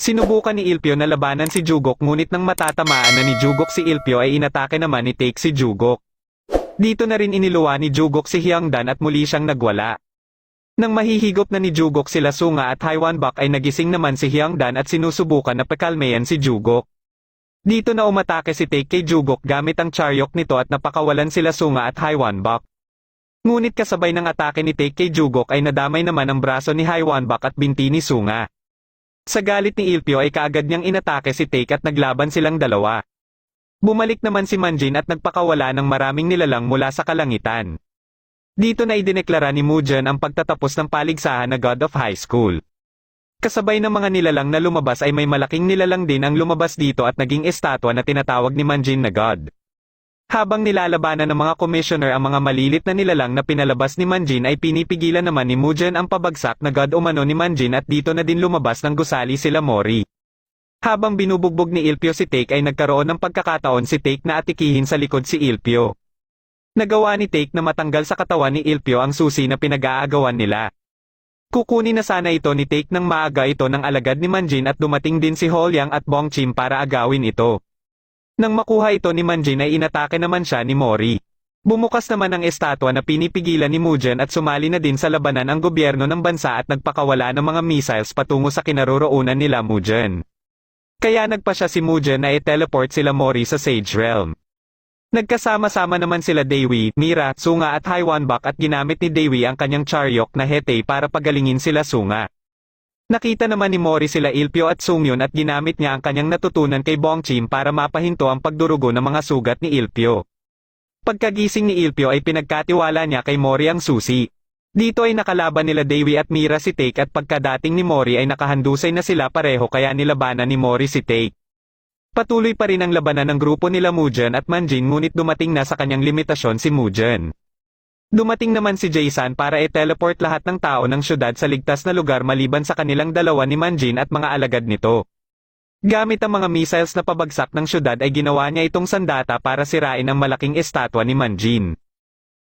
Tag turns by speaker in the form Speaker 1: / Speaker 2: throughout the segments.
Speaker 1: Sinubukan ni Ilpyo na labanan si Jugok ngunit nang matatamaan na ni Jugok si Ilpyo ay inatake naman ni Taek si Jugok. Dito na rin iniluwa ni Jugok si Hyungdan at muli siyang nagwala. Nang mahihigop na ni Jugok sila Sunga at Hwanbak ay nagising naman si Hyungdan at sinusubukan na pakalmayan si Jugok. Dito na umatake si Taek kay Jugok gamit ang charyok nito at napakawalan sila Sunga at Hwanbak. Ngunit kasabay ng atake ni Taek kay Jugok ay nadamay naman ang braso ni Hwanbak at binti ni Sunga. Sa galit ni Ilpyo ay kaagad niyang inatake si Taek at naglaban silang dalawa. Bumalik naman si Manjin at nagpakawala ng maraming nilalang mula sa kalangitan. Dito na idineklara ni Mujin ang pagtatapos ng paligsahan na God of High School. Kasabay ng mga nilalang na lumabas ay may malaking nilalang din ang lumabas dito at naging estatwa na tinatawag ni Manjin na God. Habang nilalabanan ng mga commissioner ang mga malilit na nilalang na pinalabas ni Manjin ay pinipigilan naman ni Mujin ang pabagsak na God umano ni Manjin at dito na din lumabas ng gusali sila Mori. Habang binubugbog ni Ilpyo si Taek ay nagkaroon ng pagkakataon si Taek na atikihin sa likod si Ilpyo. Nagawa ni Taek na matanggal sa katawan ni Ilpyo ang susi na pinag-aagawan nila. Kukunin na sana ito ni Taek nang maaga ito ng alagad ni Manjin at dumating din si Holyang at Bongchim para agawin ito. Nang makuha ito ni Manjin ay inatake naman siya ni Mori. Bumukas naman ang estatwa na pinipigilan ni Mujin at sumali na din sa labanan ang gobyerno ng bansa at nagpakawala ng mga missiles patungo sa kinaroroonan nila Mujin. Kaya nagpa siya si Mujin na i-teleport sila Mori sa Sage Realm. Nagkasama-sama naman sila Dewi, Mira, Sunga at Hwanbak at ginamit ni Dewi ang kanyang charyok na Hetei para pagalingin sila Sunga. Nakita naman ni Mori sila Ilpyo at Sungyun at ginamit niya ang kanyang natutunan kay Bongchim para mapahinto ang pagdurugo ng mga sugat ni Ilpyo. Pagkagising ni Ilpyo ay pinagkatiwala niya kay Mori ang susi. Dito ay nakalaban nila Dewi at Mira si Taek at pagkadating ni Mori ay nakahandusay na sila pareho kaya nilabanan ni Mori si Taek. Patuloy pa rin ang labanan ng grupo nila Mujin at Manjin ngunit dumating na sa kanyang limitasyon si Mujin. Dumating naman si Jason para i-teleport lahat ng tao ng syudad sa ligtas na lugar maliban sa kanilang dalawa ni Manjin at mga alagad nito. Gamit ang mga missiles na pabagsak ng syudad ay ginawa niya itong sandata para sirain ang malaking estatwa ni Manjin.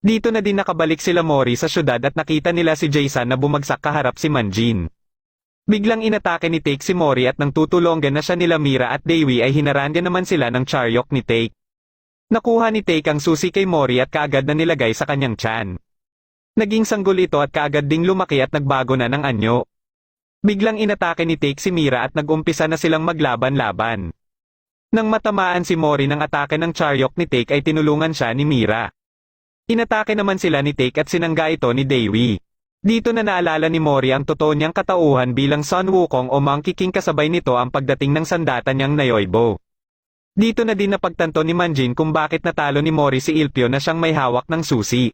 Speaker 1: Dito na din nakabalik sila Mori sa syudad at nakita nila si Jason na bumagsak kaharap si Manjin. Biglang inatake ni Taek si Mori at nang tutulungan na siya nila Mira at Dewi ay hinaranggan naman sila ng charyok ni Taek. Nakuha ni Taek ang susi kay Mori at kaagad na nilagay sa kanyang tiyan. Naging sanggol ito at kaagad ding lumaki at nagbago na ng anyo. Biglang inatake ni Taek si Mira at nag-umpisa na silang maglaban-laban. Nang matamaan si Mori ng atake ng charyok ni Taek ay tinulungan siya ni Mira. Inatake naman sila ni Taek at sinangga ito ni Dewi. Dito na naalala ni Mori ang totoo niyang katauhan bilang Sun Wukong o Monkey King kasabay nito ang pagdating ng sandata niyang Nayoibo. Dito na din napagtanto ni Manjin kung bakit natalo ni Mori si Ilpyo na siyang may hawak ng susi.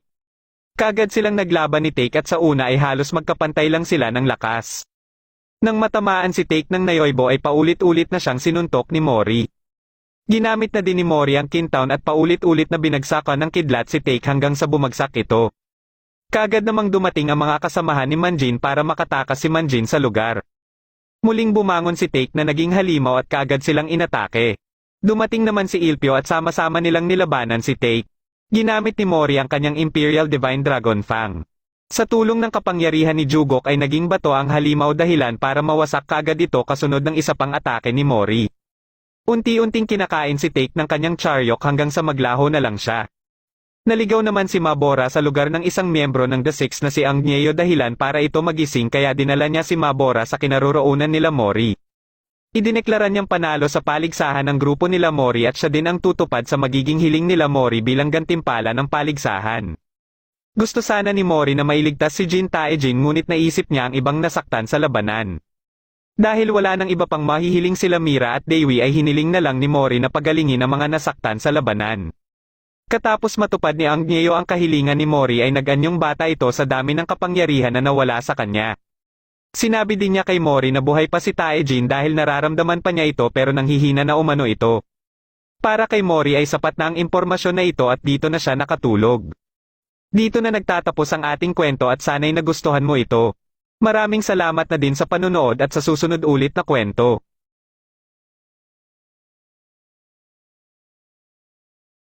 Speaker 1: Kagad silang naglaban ni Taek at sa una ay halos magkapantay lang sila ng lakas. Nang matamaan si Taek ng Nayoibo ay paulit-ulit na siyang sinuntok ni Mori. Ginamit na din ni Mori ang Kintown at paulit-ulit na binagsakan ng kidlat si Taek hanggang sa bumagsak ito. Kagad namang dumating ang mga kasamahan ni Manjin para makatakas si Manjin sa lugar. Muling bumangon si Taek na naging halimaw at kaagad silang inatake. Dumating naman si Ilpyo at sama-sama nilang nilabanan si Taek. Ginamit ni Mori ang kanyang Imperial Divine Dragon Fang. Sa tulong ng kapangyarihan ni Jugok ay naging bato ang halimaw dahilan para mawasak kaagad ito kasunod ng isa pang atake ni Mori. Unti-unting kinakain si Taek ng kanyang charyok hanggang sa maglaho na lang siya. Naligaw naman si Mabora sa lugar ng isang miyembro ng The Six na si Angnyeyo dahilan para ito magising kaya dinala niya si Mabora sa kinaroroonan nila Mori. Idineklara niyang panalo sa paligsahan ng grupo nila Mori at siya din ang tutupad sa magiging hiling nila Mori bilang gantimpala ng paligsahan. Gusto sana ni Mori na mailigtas si Jin Taejin ngunit naisip niya ang ibang nasaktan sa labanan. Dahil wala nang iba pang mahihiling sila Mira at Dewi ay hiniling na lang ni Mori na pagalingin ang mga nasaktan sa labanan. Katapos matupad ni Angnyeyo ang kahilingan ni Mori ay nag-anyong bata ito sa dami ng kapangyarihan na nawala sa kanya. Sinabi din niya kay Mori na buhay pa si Taejin dahil nararamdaman pa niya ito pero nanghihina na umano ito. Para kay Mori ay sapat na ang impormasyon na ito at dito na siya nakatulog. Dito na nagtatapos ang ating kwento at sana'y nagustuhan mo ito. Maraming salamat na din sa panunood at sa susunod ulit na kwento.